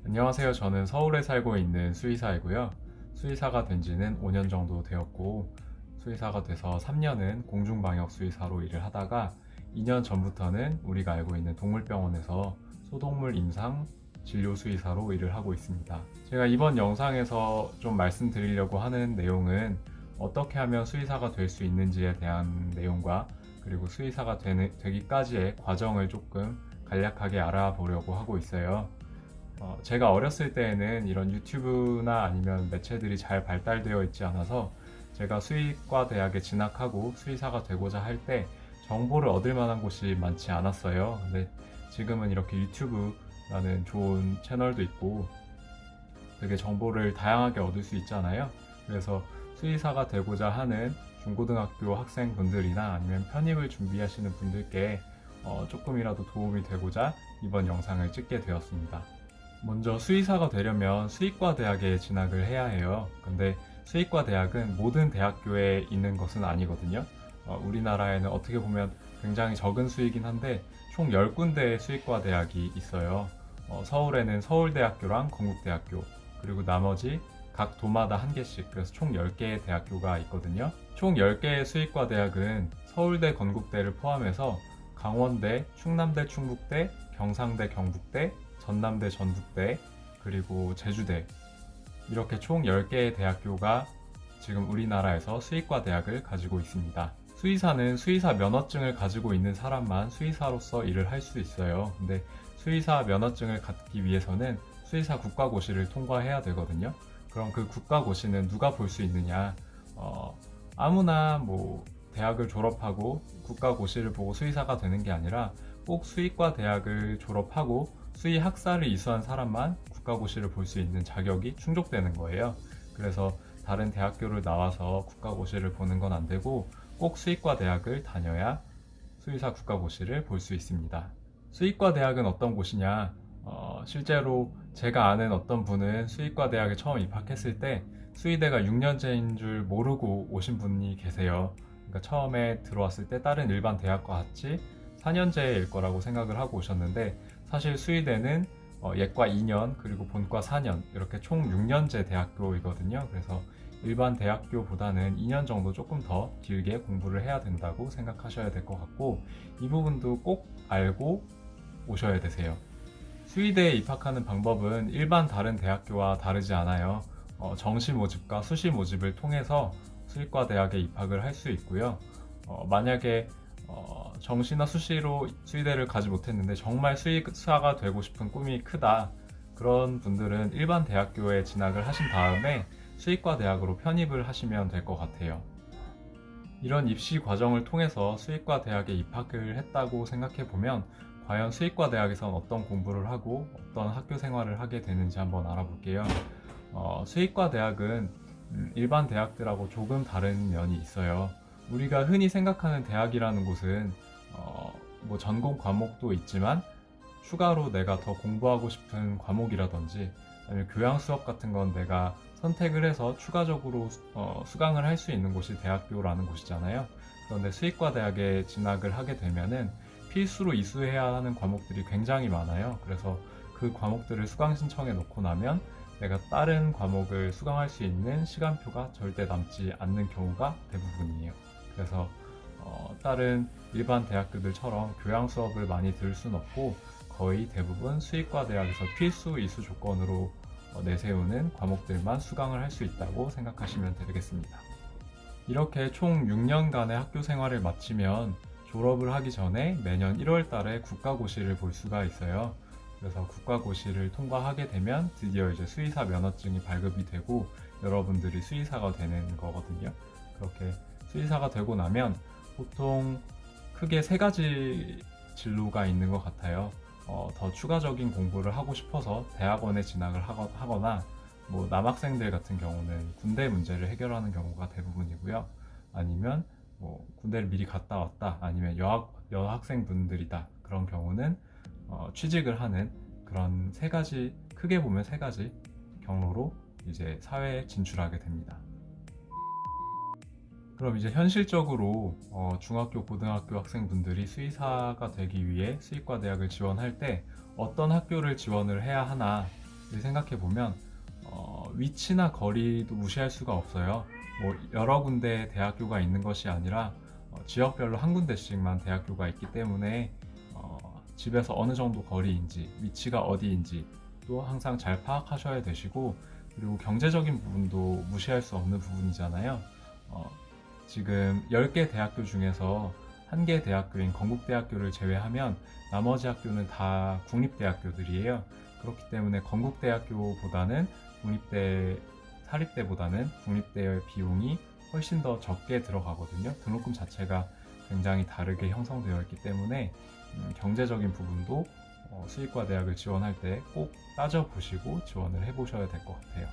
안녕하세요. 저는 서울에 살고 있는 수의사이고요. 수의사가 된 지는 5년 정도 되었고, 수의사가 돼서 3년은 공중방역 수의사로 일을 하다가 2년 전부터는 우리가 알고 있는 동물병원에서 소동물 임상 진료 수의사로 일을 하고 있습니다. 제가 이번 영상에서 좀 말씀드리려고 하는 내용은 어떻게 하면 수의사가 될 수 있는지에 대한 내용과 그리고 수의사가 되기까지의 과정을 조금 간략하게 알아보려고 하고 있어요. 제가 어렸을 때에는 이런 유튜브나 아니면 매체들이 잘 발달되어 있지 않아서 제가 수의과 대학에 진학하고 수의사가 되고자 할 때 정보를 얻을 만한 곳이 많지 않았어요. 근데 지금은 이렇게 유튜브라는 좋은 채널도 있고 되게 정보를 다양하게 얻을 수 있잖아요. 그래서 수의사가 되고자 하는 중고등학교 학생분들이나 아니면 편입을 준비하시는 분들께 조금이라도 도움이 되고자 이번 영상을 찍게 되었습니다. 먼저 수의사가 되려면 수의과 대학에 진학을 해야 해요. 근데 수의과 대학은 모든 대학교에 있는 것은 아니거든요. 우리나라에는 어떻게 보면 굉장히 적은 수이긴 한데 총 10군데의 수의과 대학이 있어요. 서울에는 서울대학교랑 건국대학교, 그리고 나머지 각 도마다 한 개씩, 그래서 총 10개의 대학교가 있거든요. 총 10개의 수의과 대학은 서울대, 건국대를 포함해서 강원대, 충남대, 충북대, 경상대, 경북대, 전남대, 전북대, 그리고 제주대, 이렇게 총 10개의 대학교가 지금 우리나라에서 수의과 대학을 가지고 있습니다. 수의사는 수의사 면허증을 가지고 있는 사람만 수의사로서 일을 할 수 있어요. 근데 수의사 면허증을 갖기 위해서는 수의사 국가고시를 통과해야 되거든요. 그럼 그 국가고시는 누가 볼 수 있느냐? 아무나 대학을 졸업하고 국가고시를 보고 수의사가 되는 게 아니라 꼭 수의과 대학을 졸업하고 수의 학사를 이수한 사람만 국가고시를 볼 수 있는 자격이 충족되는 거예요. 그래서 다른 대학교를 나와서 국가고시를 보는 건 안 되고 꼭 수의과 대학을 다녀야 수의사 국가고시를 볼 수 있습니다. 수의과 대학은 어떤 곳이냐? 실제로 제가 아는 어떤 분은 수의과 대학에 처음 입학했을 때 수의대가 6년제인 줄 모르고 오신 분이 계세요. 그러니까 처음에 들어왔을 때 다른 일반 대학과 같이 4년제일 거라고 생각을 하고 오셨는데, 사실 수의대는 예과 2년 그리고 본과 4년 이렇게 총 6년제 대학교이거든요. 그래서 일반 대학교보다는 2년 정도 조금 더 길게 공부를 해야 된다고 생각하셔야 될 것 같고, 이 부분도 꼭 알고 오셔야 되세요. 수의대에 입학하는 방법은 일반 다른 대학교와 다르지 않아요. 정시 모집과 수시 모집을 통해서 수의과 대학에 입학을 할 수 있고요. 만약에 정시나 수시로 수의대를 가지 못했는데 정말 수의사가 되고 싶은 꿈이 크다, 그런 분들은 일반 대학교에 진학을 하신 다음에 수의과 대학으로 편입을 하시면 될 것 같아요. 이런 입시 과정을 통해서 수의과 대학에 입학을 했다고 생각해 보면 과연 수의과 대학에선 어떤 공부를 하고 어떤 학교 생활을 하게 되는지 한번 알아볼게요. 수의과 대학은 일반 대학들하고 조금 다른 면이 있어요. 우리가 흔히 생각하는 대학이라는 곳은 전공 과목도 있지만 추가로 내가 더 공부하고 싶은 과목이라든지 아니면 교양 수업 같은 건 내가 선택을 해서 추가적으로 수강을 할 수 있는 곳이 대학교라는 곳이잖아요. 그런데 수의과 대학에 진학을 하게 되면은 필수로 이수해야 하는 과목들이 굉장히 많아요. 그래서 그 과목들을 수강 신청해 놓고 나면 내가 다른 과목을 수강할 수 있는 시간표가 절대 남지 않는 경우가 대부분이에요. 그래서 다른 일반 대학교들처럼 교양 수업을 많이 들을 수는 없고 거의 대부분 수의과 대학에서 필수 이수 조건으로 내세우는 과목들만 수강을 할 수 있다고 생각하시면 되겠습니다. 이렇게 총 6년간의 학교 생활을 마치면 졸업을 하기 전에 매년 1월 달에 국가고시를 볼 수가 있어요. 그래서 국가고시를 통과하게 되면 드디어 이제 수의사 면허증이 발급이 되고 여러분들이 수의사가 되는 거거든요. 그렇게 수의사가 되고 나면 보통 크게 3가지 진로가 있는 것 같아요. 더 추가적인 공부를 하고 싶어서 대학원에 진학을 하거나 남학생들 같은 경우는 군대 문제를 해결하는 경우가 대부분이고요. 아니면 군대를 미리 갔다 왔다, 아니면 여학생분들이다, 그런 경우는 취직을 하는, 그런 3가지, 크게 보면 3가지 경로로 이제 사회에 진출하게 됩니다. 그럼 이제 현실적으로 중학교, 고등학교 학생분들이 수의사가 되기 위해 수의과 대학을 지원할 때 어떤 학교를 지원을 해야 하나, 생각해 보면 위치나 거리도 무시할 수가 없어요. 뭐 여러 군데 대학교가 있는 것이 아니라 지역별로 한 군데씩만 대학교가 있기 때문에 집에서 어느 정도 거리인지 위치가 어디인지 또 항상 잘 파악하셔야 되시고, 그리고 경제적인 부분도 무시할 수 없는 부분이잖아요. 지금 10개 대학교 중에서 1개 대학교인 건국대학교를 제외하면 나머지 학교는 다 국립대학교들이에요. 그렇기 때문에 건국대학교보다는 사립대보다는 국립대의 비용이 훨씬 더 적게 들어가거든요. 등록금 자체가 굉장히 다르게 형성되어 있기 때문에 경제적인 부분도 수의과 대학을 지원할 때 꼭 따져보시고 지원을 해보셔야 될 것 같아요.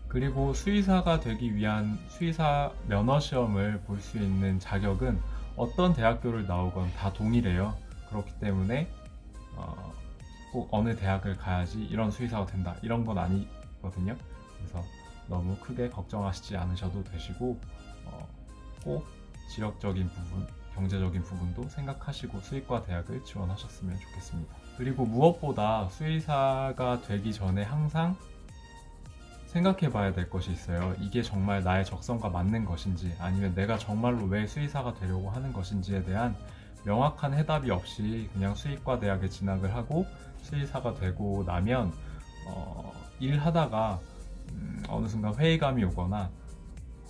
그리고 수의사가 되기 위한 수의사 면허 시험을 볼 수 있는 자격은 어떤 대학교를 나오건 다 동일해요. 그렇기 때문에 꼭 어느 대학을 가야지 이런 수의사가 된다 이런 건 아니거든요. 그래서 너무 크게 걱정하시지 않으셔도 되시고 꼭 지역적인 부분, 경제적인 부분도 생각하시고 수의과 대학을 지원하셨으면 좋겠습니다. 그리고 무엇보다 수의사가 되기 전에 항상 생각해 봐야 될 것이 있어요. 이게 정말 나의 적성과 맞는 것인지, 아니면 내가 정말로 왜 수의사가 되려고 하는 것인지에 대한 명확한 해답이 없이 그냥 수의과 대학에 진학을 하고 수의사가 되고 나면 일하다가 어느 순간 회의감이 오거나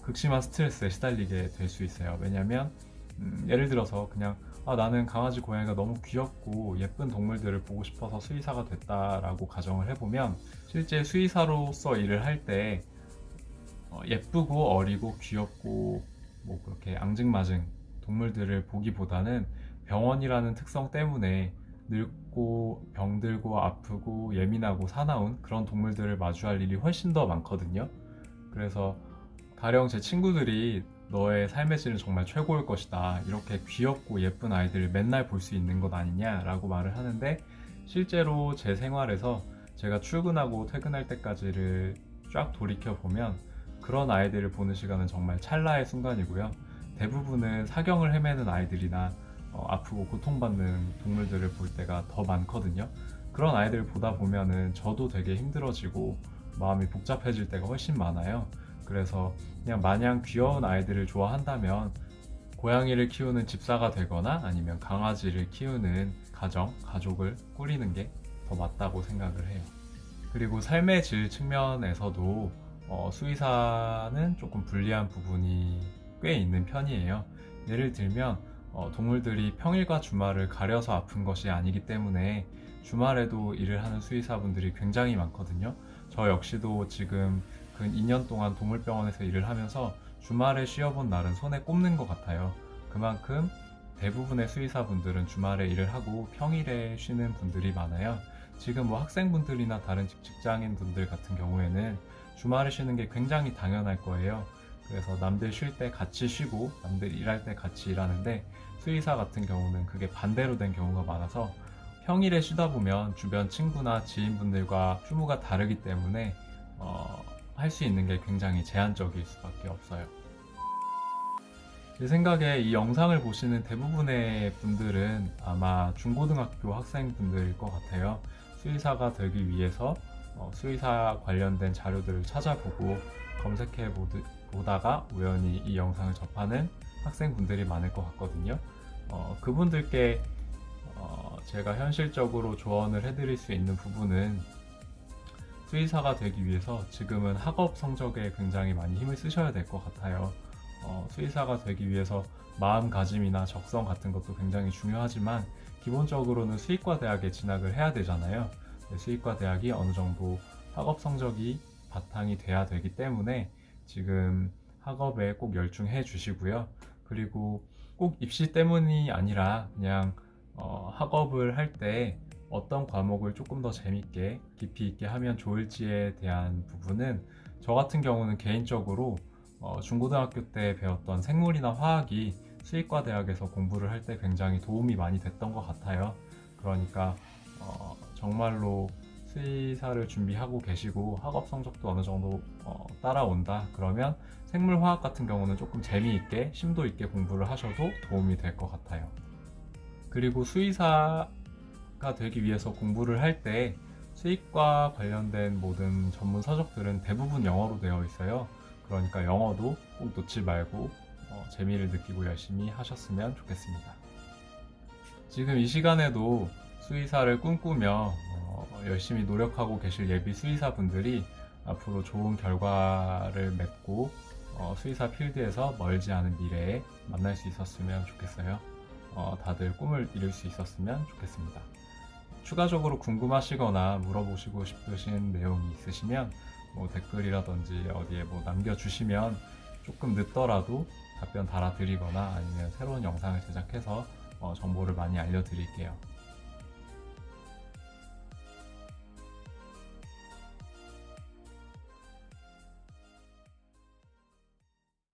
극심한 스트레스에 시달리게 될 수 있어요. 왜냐면 예를 들어서 그냥 나는 강아지 고양이가 너무 귀엽고 예쁜 동물들을 보고 싶어서 수의사가 됐다라고 가정을 해보면, 실제 수의사로서 일을 할 때 예쁘고 어리고 귀엽고 뭐 그렇게 앙증맞은 동물들을 보기보다는 병원이라는 특성 때문에 늙고 병들고 아프고 예민하고 사나운 그런 동물들을 마주할 일이 훨씬 더 많거든요. 그래서 가령 제 친구들이 너의 삶의 질은 정말 최고일 것이다, 이렇게 귀엽고 예쁜 아이들을 맨날 볼 수 있는 것 아니냐 라고 말을 하는데, 실제로 제 생활에서 제가 출근하고 퇴근할 때까지를 쫙 돌이켜보면 그런 아이들을 보는 시간은 정말 찰나의 순간이고요. 대부분은 사경을 헤매는 아이들이나 아프고 고통받는 동물들을 볼 때가 더 많거든요. 그런 아이들을 보다 보면은 저도 되게 힘들어지고 마음이 복잡해질 때가 훨씬 많아요. 그래서 그냥 마냥 귀여운 아이들을 좋아한다면 고양이를 키우는 집사가 되거나 아니면 강아지를 키우는 가족을 꾸리는 게 더 맞다고 생각을 해요. 그리고 삶의 질 측면에서도 수의사는 조금 불리한 부분이 꽤 있는 편이에요. 예를 들면 동물들이 평일과 주말을 가려서 아픈 것이 아니기 때문에 주말에도 일을 하는 수의사분들이 굉장히 많거든요. 저 역시도 지금 근 2년 동안 동물병원에서 일을 하면서 주말에 쉬어본 날은 손에 꼽는 것 같아요. 그만큼 대부분의 수의사분들은 주말에 일을 하고 평일에 쉬는 분들이 많아요. 지금 뭐 학생분들이나 다른 직장인분들 같은 경우에는 주말에 쉬는 게 굉장히 당연할 거예요. 그래서 남들 쉴 때 같이 쉬고 남들 일할 때 같이 일하는데, 수의사 같은 경우는 그게 반대로 된 경우가 많아서 평일에 쉬다 보면 주변 친구나 지인분들과 휴무가 다르기 때문에 할 수 있는 게 굉장히 제한적일 수밖에 없어요. 제 생각에 이 영상을 보시는 대부분의 분들은 아마 중고등학교 학생분들일 것 같아요. 수의사가 되기 위해서 수의사 관련된 자료들을 찾아보고 검색해 보다가 우연히 이 영상을 접하는 학생분들이 많을 것 같거든요. 그분들께 제가 현실적으로 조언을 해드릴 수 있는 부분은, 수의사가 되기 위해서 지금은 학업 성적에 굉장히 많이 힘을 쓰셔야 될 것 같아요. 수의사가 되기 위해서 마음가짐이나 적성 같은 것도 굉장히 중요하지만 기본적으로는 수의과 대학에 진학을 해야 되잖아요. 수의과 대학이 어느 정도 학업 성적이 바탕이 돼야 되기 때문에 지금 학업에 꼭 열중해 주시고요. 그리고 꼭 입시 때문이 아니라 그냥 학업을 할 때 어떤 과목을 조금 더 재밌게 깊이 있게 하면 좋을지에 대한 부분은, 저 같은 경우는 개인적으로 중고등학교 때 배웠던 생물이나 화학이 수의과 대학에서 공부를 할 때 굉장히 도움이 많이 됐던 것 같아요. 그러니까 정말로 수의사를 준비하고 계시고 학업 성적도 어느 정도 따라온다 그러면 생물화학 같은 경우는 조금 재미있게 심도 있게 공부를 하셔도 도움이 될 것 같아요. 그리고 수의사가 되기 위해서 공부를 할 때 수의과 관련된 모든 전문 서적들은 대부분 영어로 되어 있어요. 그러니까 영어도 꼭 놓지 말고 재미를 느끼고 열심히 하셨으면 좋겠습니다. 지금 이 시간에도 수의사를 꿈꾸며 열심히 노력하고 계실 예비 수의사분들이 앞으로 좋은 결과를 맺고 수의사 필드에서 멀지 않은 미래에 만날 수 있었으면 좋겠어요. 다들 꿈을 이룰 수 있었으면 좋겠습니다. 추가적으로 궁금하시거나 물어보시고 싶으신 내용이 있으시면 댓글이라든지 어디에 남겨주시면 조금 늦더라도 답변 달아드리거나 아니면 새로운 영상을 제작해서 정보를 많이 알려드릴게요.